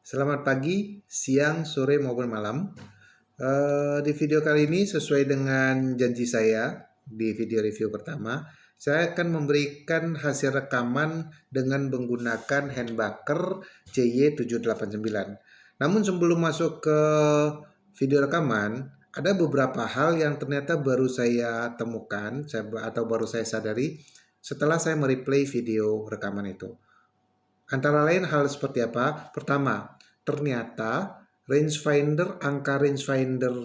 Selamat pagi, siang, sore maupun malam. Di video kali ini sesuai dengan janji saya di video review pertama, saya akan memberikan hasil rekaman dengan menggunakan handbaker CY789. Namun sebelum masuk ke video rekaman, ada beberapa hal yang ternyata baru saya temukan atau baru saya sadari setelah saya mereplay video rekaman itu. Antara lain hal seperti apa? Pertama, ternyata angka rangefinder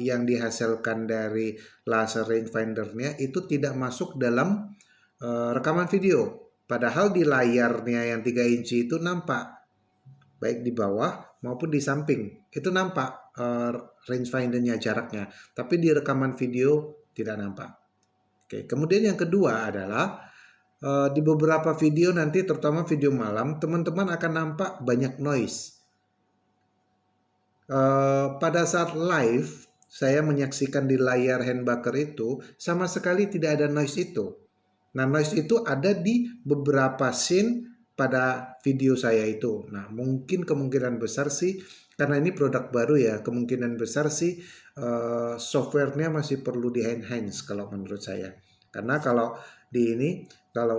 yang dihasilkan dari laser rangefindernya itu tidak masuk dalam rekaman video. Padahal di layarnya yang 3 inci itu nampak, baik di bawah maupun di samping. Itu nampak rangefindernya, jaraknya. Tapi di rekaman video tidak nampak. Oke, kemudian yang kedua adalah di beberapa video nanti, terutama video malam, teman-teman akan nampak banyak noise. Pada saat live, saya menyaksikan di layar handbaker itu, sama sekali tidak ada noise itu. Nah, noise itu ada di beberapa scene pada video saya itu. Nah, mungkin kemungkinan besar sih, karena ini produk baru ya, kemungkinan besar sih softwarenya masih perlu di-enhance kalau menurut saya. Karena kalau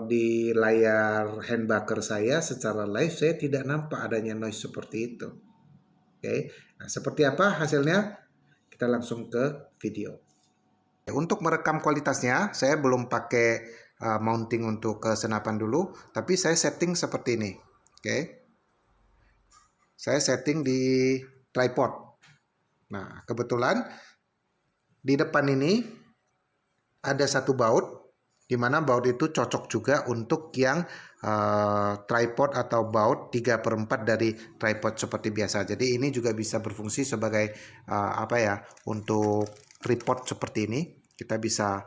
di layar handbaker saya secara live, saya tidak nampak adanya noise seperti itu. Oke, nah seperti apa hasilnya? Kita langsung ke video. Untuk merekam kualitasnya, saya belum pakai mounting untuk ke senapan dulu, tapi saya setting seperti ini. Oke, saya setting di tripod. Nah, kebetulan di depan ini ada satu baut, di mana baut itu cocok juga untuk yang tripod atau baut 3/4 dari tripod seperti biasa. Jadi ini juga bisa berfungsi sebagai untuk tripod seperti ini. Kita bisa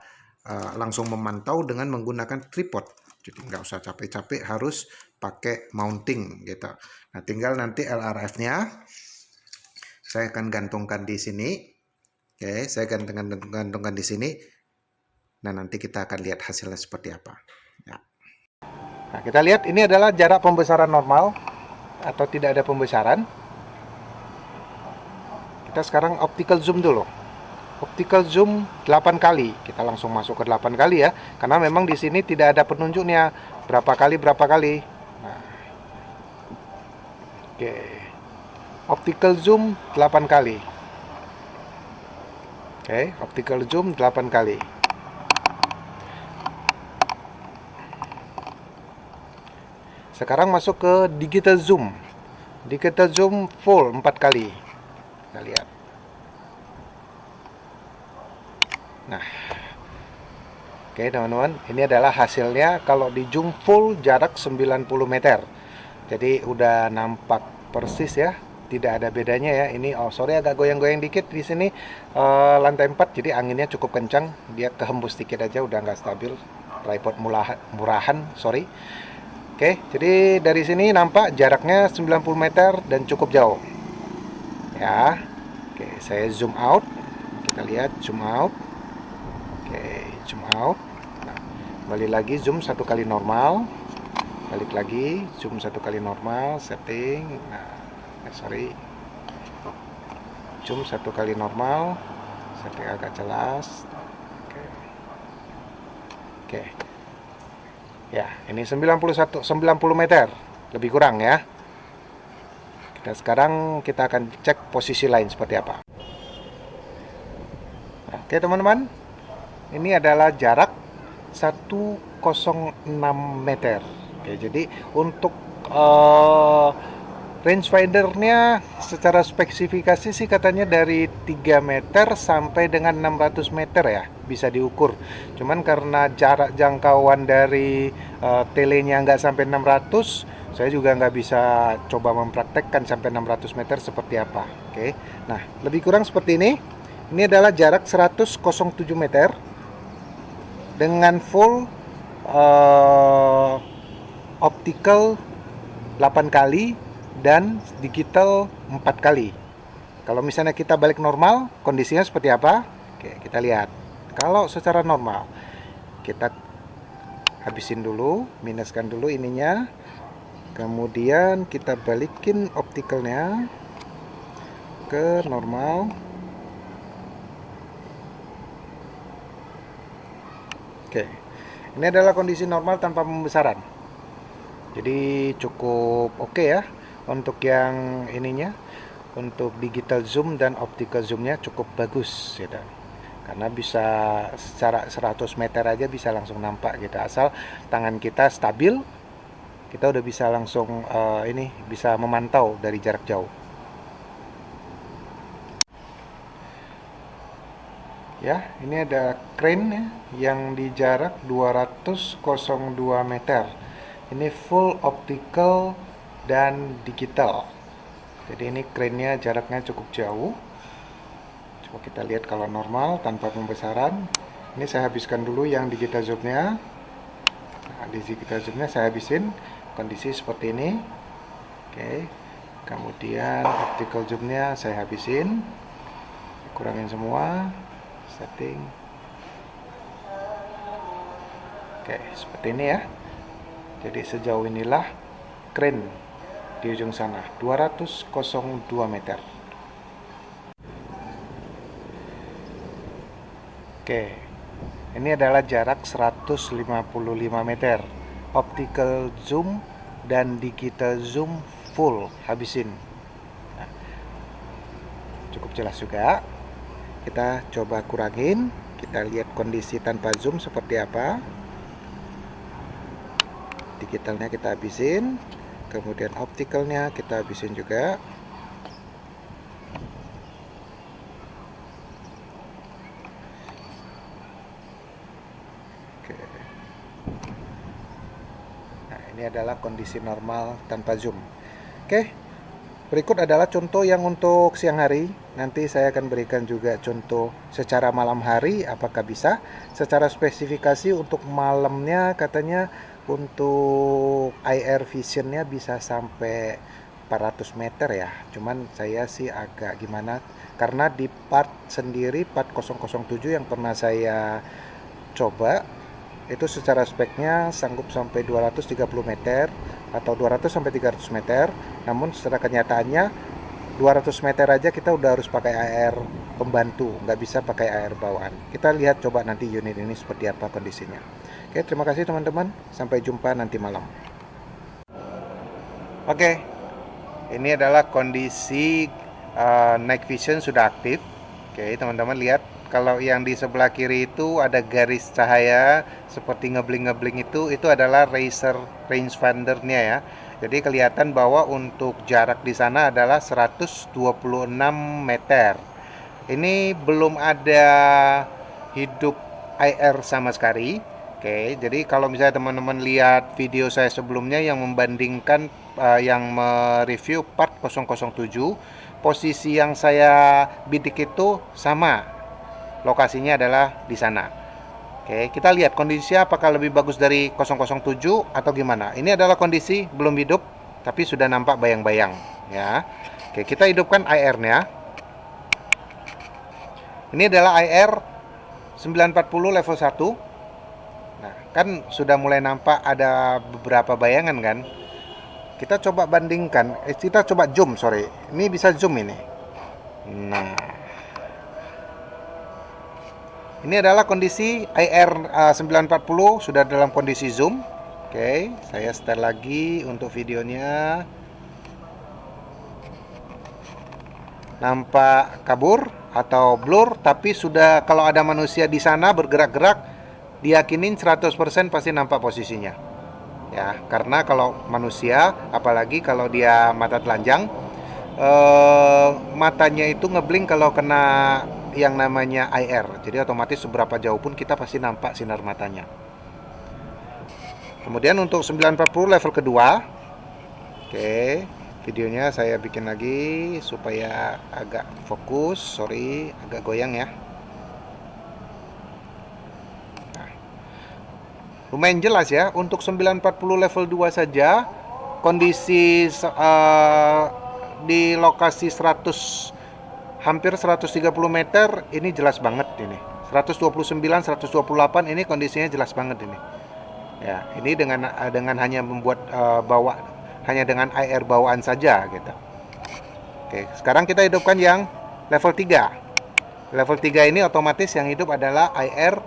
langsung memantau dengan menggunakan tripod. Jadi nggak usah capek-capek harus pakai mounting gitu. Nah, tinggal nanti LRF-nya saya akan gantungkan di sini. Oke, saya gantungkan di sini. Nah, nanti kita akan lihat hasilnya seperti apa. Ya. Nah, kita lihat ini adalah jarak pembesaran normal atau tidak ada pembesaran. Kita sekarang optical zoom dulu. Optical zoom 8 kali. Kita langsung masuk ke 8 kali ya. Karena memang di sini tidak ada penunjuknya berapa kali. Nah. Oke. Optical zoom 8 kali. Oke, optical zoom 8 kali. Sekarang masuk ke digital zoom. Digital zoom full 4 kali. Kita lihat. Nah. Oke, teman-teman, ini adalah hasilnya kalau di zoom full jarak 90 meter. Jadi udah nampak persis ya. Tidak ada bedanya ya. Ini sorry agak goyang-goyang dikit di sini lantai 4, jadi anginnya cukup kencang. Dia kehembus dikit aja, udah nggak stabil. Tripod murahan, sorry. Oke, jadi dari sini nampak jaraknya 90 meter dan cukup jauh. Ya. Oke, saya zoom out. Kita lihat zoom out. Oke, zoom out. Nah, kembali lagi zoom 1 kali normal. Balik lagi zoom 1 kali normal, setting. Nah, sorry. Zoom 1 kali normal. Setting agak jelas. Oke. Oke. Ya, ini 90 meter, lebih kurang ya. Sekarang kita akan cek posisi lain seperti apa. Nah, oke teman-teman, ini adalah jarak 106 meter. Oke, jadi untuk rangefindernya secara spesifikasi sih katanya dari 3 meter sampai dengan 600 meter ya bisa diukur. Cuman karena jarak jangkauan dari telenya nggak sampai 600, saya juga nggak bisa coba mempraktekkan sampai 600 meter seperti apa. Oke, nah lebih kurang seperti ini. Ini adalah jarak 107 meter dengan full optical 8 kali dan digital 4 kali. Kalau misalnya kita balik normal, kondisinya seperti apa? Oke, kita lihat. Kalau secara normal, kita habisin dulu, minuskan dulu ininya. Kemudian kita balikin optikalnya ke normal. Oke, ini adalah kondisi normal tanpa pembesaran. Jadi cukup oke ya untuk yang ininya. Untuk digital zoom dan optical zoomnya cukup bagus gitu. Karena bisa secara 100 meter aja bisa langsung nampak gitu. Asal tangan kita stabil, kita udah bisa langsung bisa memantau dari jarak jauh. Ya, ini ada crane ya, yang di jarak 202 meter. Ini full optical dan digital. Jadi ini crane-nya jaraknya cukup jauh. Coba kita lihat kalau normal tanpa pembesaran. Ini saya habiskan dulu yang digital zoom-nya. Nah, di digital zoom-nya saya habisin kondisi seperti ini. Oke. Kemudian optical zoom-nya saya habisin. Kurangin semua. Setting. Oke, seperti ini ya. Jadi sejauh inilah crane di ujung sana, 202 meter. Oke, ini adalah jarak 155 meter. Optical zoom dan digital zoom full habisin. Nah, cukup jelas juga. Kita coba kurangin, kita lihat kondisi tanpa zoom seperti apa. Digitalnya kita habisin, kemudian optikalnya kita habisin juga. Oke. Nah, ini adalah kondisi normal tanpa zoom. Oke, berikut adalah contoh yang untuk siang hari. Nanti saya akan berikan juga contoh secara malam hari, apakah bisa. Secara spesifikasi untuk malamnya katanya untuk IR visionnya bisa sampai 400 meter ya. Cuman saya sih agak gimana, karena di part sendiri, part 007 yang pernah saya coba, itu secara speknya sanggup sampai 230 meter atau 200 sampai 300 meter. Namun secara kenyataannya 200 meter aja kita udah harus pakai AR pembantu, nggak bisa pakai AR bawaan. Kita lihat coba nanti unit ini seperti apa kondisinya. Oke, terima kasih teman-teman. Sampai jumpa nanti malam. Oke, ini adalah kondisi night vision sudah aktif. Oke, teman-teman lihat. Kalau yang di sebelah kiri itu ada garis cahaya seperti ngebling-ngebling, itu adalah Razer rangefindernya ya. Jadi kelihatan bahwa untuk jarak di sana adalah 126 meter. Ini belum ada hidup IR sama sekali. Oke, jadi kalau misalnya teman-teman lihat video saya sebelumnya yang membandingkan yang mereview part 007, posisi yang saya bidik itu sama. Lokasinya adalah di sana. Oke, kita lihat kondisinya apakah lebih bagus dari 007 atau gimana. Ini adalah kondisi belum hidup, tapi sudah nampak bayang-bayang ya. Oke, kita hidupkan IR-nya. Ini adalah IR 940 level 1. Nah, kan sudah mulai nampak ada beberapa bayangan kan. Kita coba bandingkan, kita coba zoom, sorry. Ini bisa zoom ini. Nah, ini adalah kondisi IR 940 sudah dalam kondisi zoom. Oke, saya setel lagi untuk videonya. Nampak kabur atau blur, tapi sudah kalau ada manusia di sana bergerak-gerak, diyakinin 100% pasti nampak posisinya. Ya, karena kalau manusia, apalagi kalau dia mata telanjang, matanya itu ngeblink kalau kena yang namanya IR. Jadi otomatis seberapa jauh pun kita pasti nampak sinar matanya. Kemudian untuk 940 level kedua. Oke, videonya saya bikin lagi supaya agak fokus. Sorry, agak goyang ya. Nah, lumayan jelas ya. Untuk 940 level 2 saja, kondisi di lokasi hampir 130 meter ini jelas banget ini. 129, 128 ini kondisinya jelas banget ini. Ya, ini dengan hanya membuat hanya dengan AR bawaan saja gitu. Oke, sekarang kita hidupkan yang level 3. Level 3 ini otomatis yang hidup adalah IR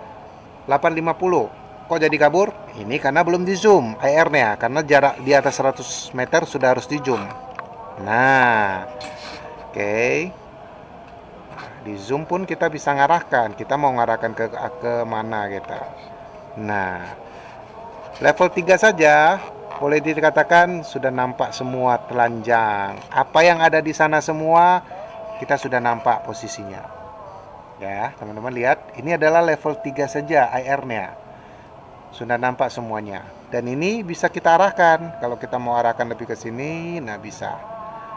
850. Kok jadi kabur? Ini karena belum di zoom IR-nya, karena jarak di atas 100 meter sudah harus di zoom. Nah, oke. Di zoom pun kita bisa ngarahkan, kita mau ngarahkan ke mana gitu. Nah, level 3 saja boleh dikatakan sudah nampak semua telanjang. Apa yang ada di sana semua kita sudah nampak posisinya. Ya, teman-teman lihat, ini adalah level 3 saja IR-nya. Sudah nampak semuanya. Dan ini bisa kita arahkan. Kalau kita mau arahkan lebih ke sini, nah bisa.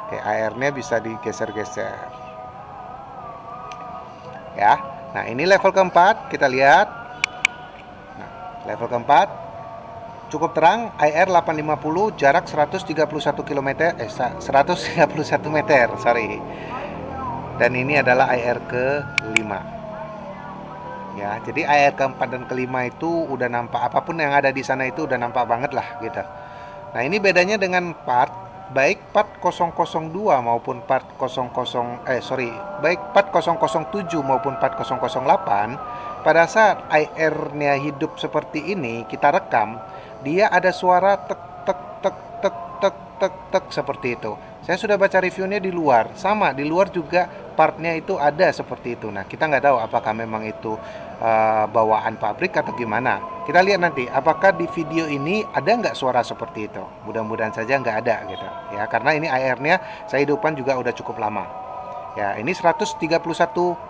Oke, IR-nya bisa digeser-geser. Ya. Nah, ini level keempat, kita lihat. Nah, level keempat cukup terang, IR 850, jarak 131 km, 131 meter, sorry. Dan ini adalah IR ke-5. Ya, jadi IR ke-4 dan ke-5 itu udah nampak, apapun yang ada di sana itu udah nampak banget lah gitu. Nah, ini bedanya dengan part, baik part 002 maupun part 4007 maupun part 008. Pada saat IR-nya hidup seperti ini, kita rekam, dia ada suara tek tek tek tek tek tek tek seperti itu. Saya sudah baca reviewnya di luar, sama di luar juga partnya itu ada seperti itu. Nah, kita nggak tahu apakah memang itu bawaan pabrik atau gimana. Kita lihat nanti apakah di video ini ada nggak suara seperti itu. Mudah-mudahan saja nggak ada gitu ya, karena ini IR-nya saya hidupkan juga udah cukup lama. Ya, ini 131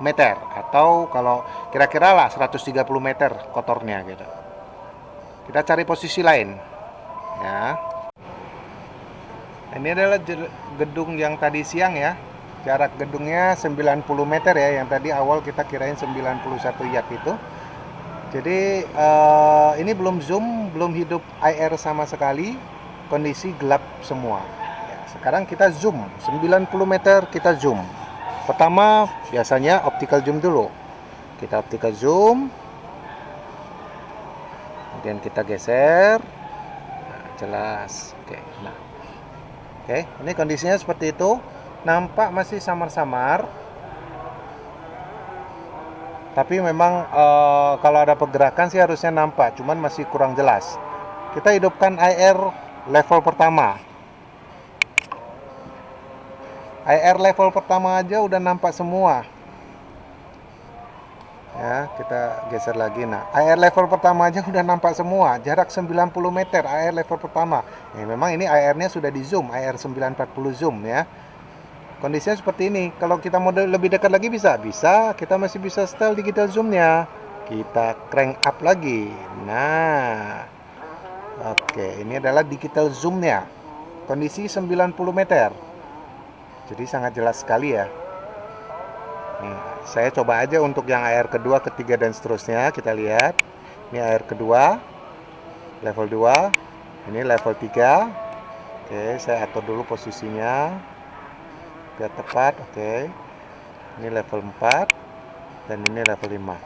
meter atau kalau kira-kira lah 130 meter kotornya gitu. Kita cari posisi lain. Ya. Ini adalah gedung yang tadi siang ya. Jarak gedungnya 90 meter ya, yang tadi awal kita kirain 91 yard itu. Jadi ini belum zoom, belum hidup IR sama sekali, kondisi gelap semua. Ya, sekarang kita zoom, 90 meter kita zoom. Pertama biasanya optical zoom dulu. Kita optical zoom, kemudian kita geser. Nah, jelas. Oke, nah. Oke, ini kondisinya seperti itu. Nampak masih samar-samar. Tapi memang kalau ada pergerakan sih harusnya nampak, cuman masih kurang jelas. Kita hidupkan IR level pertama. IR level pertama aja udah nampak semua. Ya, kita geser lagi. Nah, IR level pertama aja udah nampak semua. Jarak 90 meter IR level pertama. Ya, memang ini IR-nya sudah di zoom, IR 940 zoom ya. Kondisinya seperti ini. Kalau kita mau lebih dekat lagi bisa. Kita masih bisa setel digital zoom-nya. Kita crank up lagi. Nah. Oke, ini adalah digital zoom-nya. Kondisi 90 meter. Jadi sangat jelas sekali ya. Nih, saya coba aja untuk yang AR kedua, ketiga dan seterusnya. Kita lihat. Ini AR kedua, level 2. Ini level 3. Oke, saya atur dulu posisinya biar tepat. Oke, ini level 4 dan ini level 5.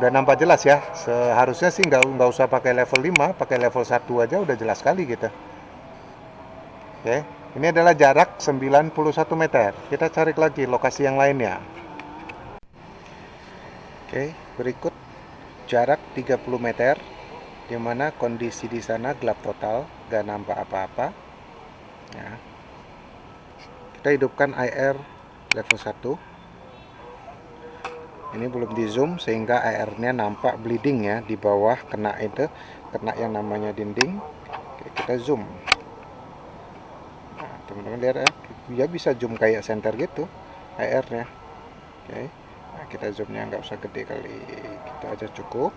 Udah nampak jelas ya. Seharusnya sih nggak usah pakai level 5, pakai level 1 aja udah jelas sekali gitu. Oke, ini adalah jarak 91 meter. Kita cari lagi lokasi yang lainnya. Oke, berikut jarak 30 meter, dimana kondisi di sana gelap total, nggak nampak apa-apa. Ya. Kita hidupkan IR level 1. Ini belum di zoom sehingga IR-nya nampak bleeding ya di bawah, kena yang namanya dinding. Oke, kita zoom. Nah, teman-teman lihat ya, dia bisa zoom kayak center gitu IR-nya. Oke. Nah, kita zoomnya nggak usah gede kali, gitu aja cukup.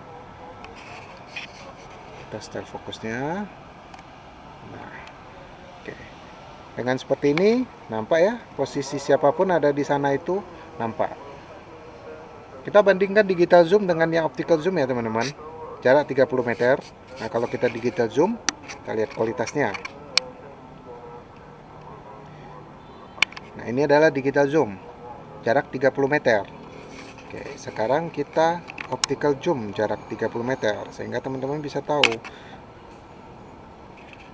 Kita setel fokusnya. Nah, oke. Dengan seperti ini, nampak ya, posisi siapapun ada di sana itu nampak. Kita bandingkan digital zoom dengan yang optical zoom ya teman-teman. Jarak 30 meter. Nah, kalau kita digital zoom, kita lihat kualitasnya. Nah, ini adalah digital zoom. Jarak 30 meter. Oke, sekarang kita optical zoom jarak 30 meter. Sehingga teman-teman bisa tahu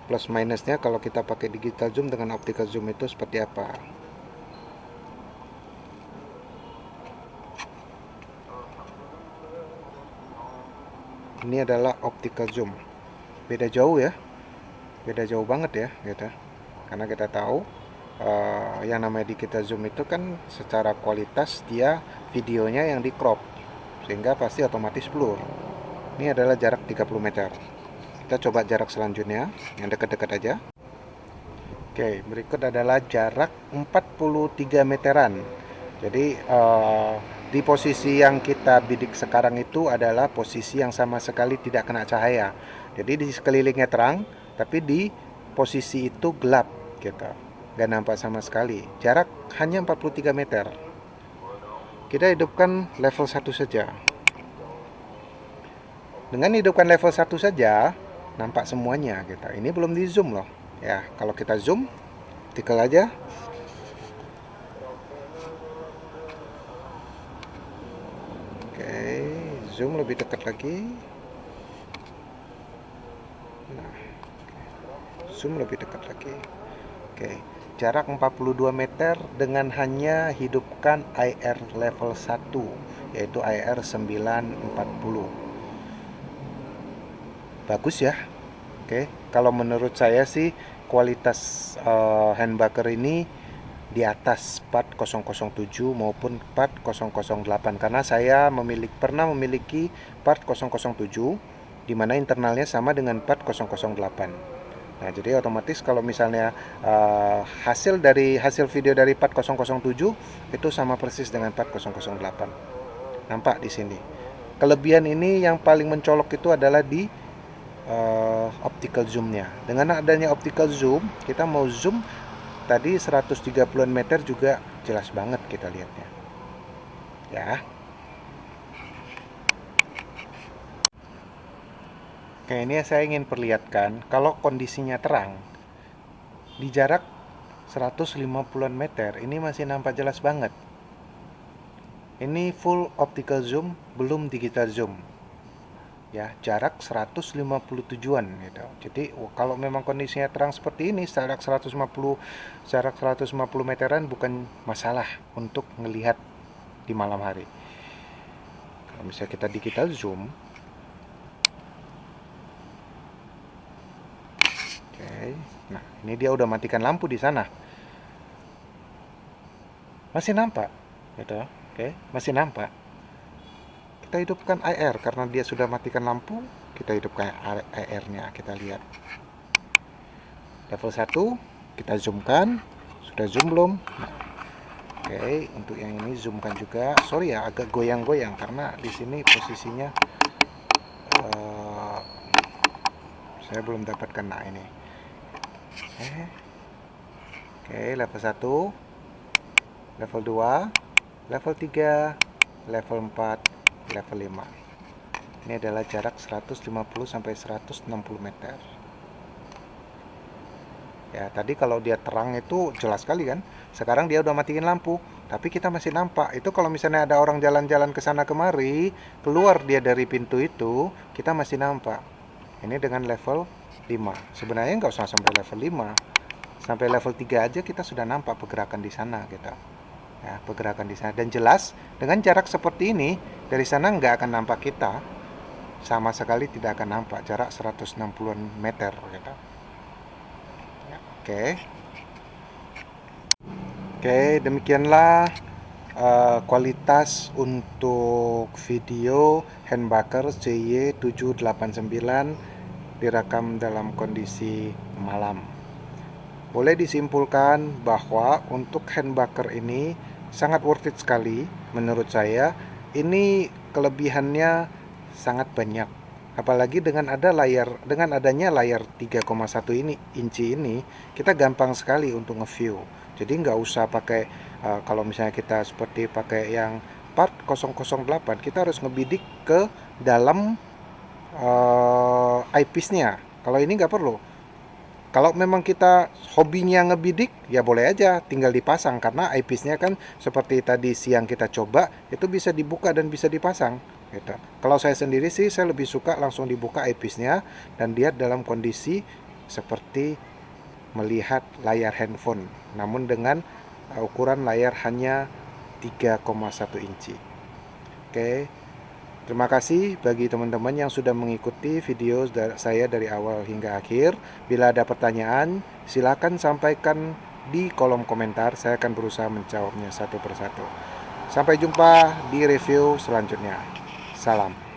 plus minusnya kalau kita pakai digital zoom dengan optical zoom itu seperti apa. Ini adalah optical zoom. Beda jauh ya. Beda jauh banget ya gitu. Karena kita tahu yang namanya digital zoom itu kan secara kualitas dia videonya yang di crop, sehingga pasti otomatis blur. Ini adalah jarak 30 meter. Kita coba jarak selanjutnya yang dekat-dekat aja. Oke, berikut adalah jarak 43 meteran. Jadi di posisi yang kita bidik sekarang itu adalah posisi yang sama sekali tidak kena cahaya. Jadi di sekelilingnya terang, tapi di posisi itu gelap gitu. Gak nampak sama sekali. Jarak hanya 43 meter. Kita hidupkan level 1 saja. Dengan hidupkan level 1 saja, nampak semuanya gitu. Ini belum di zoom loh. Ya, kalau kita zoom, tikel aja. Oke, zoom lebih dekat lagi. Nah, zoom lebih dekat lagi. Oke, jarak 42 meter dengan hanya hidupkan IR level 1, yaitu IR 940. Bagus ya. Oke, kalau menurut saya sih kualitas handbacker ini di atas 4007 maupun 4008, karena saya pernah memiliki 4007 di mana internalnya sama dengan 4008. Nah, jadi otomatis kalau misalnya hasil video dari 4007 itu sama persis dengan 4008. Nampak di sini. Kelebihan ini yang paling mencolok itu adalah di optical zoomnya. Dengan adanya optical zoom, kita mau zoom tadi 130-an meter juga jelas banget kita lihatnya. Ya. Oke, ini saya ingin perlihatkan kalau kondisinya terang di jarak 150-an meter ini masih nampak jelas banget. Ini full optical zoom, belum digital zoom. Ya, jarak 157-an gitu. Jadi kalau memang kondisinya terang seperti ini, jarak 150 meteran bukan masalah untuk melihat di malam hari. Kalau misalnya kita digital zoom, oke, nah ini dia udah matikan lampu di sana, masih nampak, gitu, oke, masih nampak. Kita hidupkan IR karena dia sudah matikan lampu, kita hidupkan IR-nya, kita lihat. Level 1 kita zoomkan, sudah zoom belum? Nah, oke, untuk yang ini zoomkan juga. Sorry ya, agak goyang-goyang karena di sini posisinya saya belum dapatkan. Nah, ini. Oke, level 1, level 2, level 3, level 4, level 5. Ini adalah jarak 150 sampai 160 meter. Ya, tadi kalau dia terang itu jelas sekali kan. Sekarang dia udah matiin lampu, tapi kita masih nampak. Itu kalau misalnya ada orang jalan-jalan ke sana kemari, keluar dia dari pintu itu, kita masih nampak. Ini dengan level 5. Sebenarnya nggak usah sampai level 5. Sampai level 3 aja kita sudah nampak pergerakan di sana gitu. Ya, pergerakan di sana, dan jelas dengan jarak seperti ini dari sana nggak akan nampak kita, sama sekali tidak akan nampak jarak 160 meter gitu. Ya, oke, demikianlah kualitas untuk video handbacker CY789 direkam dalam kondisi malam. Boleh disimpulkan bahwa untuk handbacker ini sangat worth it sekali menurut saya. Ini kelebihannya sangat banyak. Apalagi dengan adanya layar 3,1 inci ini, kita gampang sekali untuk nge-view. Jadi nggak usah pakai kalau misalnya kita seperti pakai yang 4008, kita harus ngebidik ke dalam eyepiece-nya. Kalau ini nggak perlu. Kalau memang kita hobinya ngebidik, ya boleh aja tinggal dipasang, karena eyepiece-nya kan seperti tadi siang kita coba, itu bisa dibuka dan bisa dipasang gitu. Kalau saya sendiri sih, saya lebih suka langsung dibuka eyepiece-nya dan lihat dalam kondisi seperti melihat layar handphone, namun dengan ukuran layar hanya 3,1 inci. Oke, terima kasih bagi teman-teman yang sudah mengikuti video saya dari awal hingga akhir. Bila ada pertanyaan, silakan sampaikan di kolom komentar. Saya akan berusaha menjawabnya satu persatu. Sampai jumpa di review selanjutnya. Salam.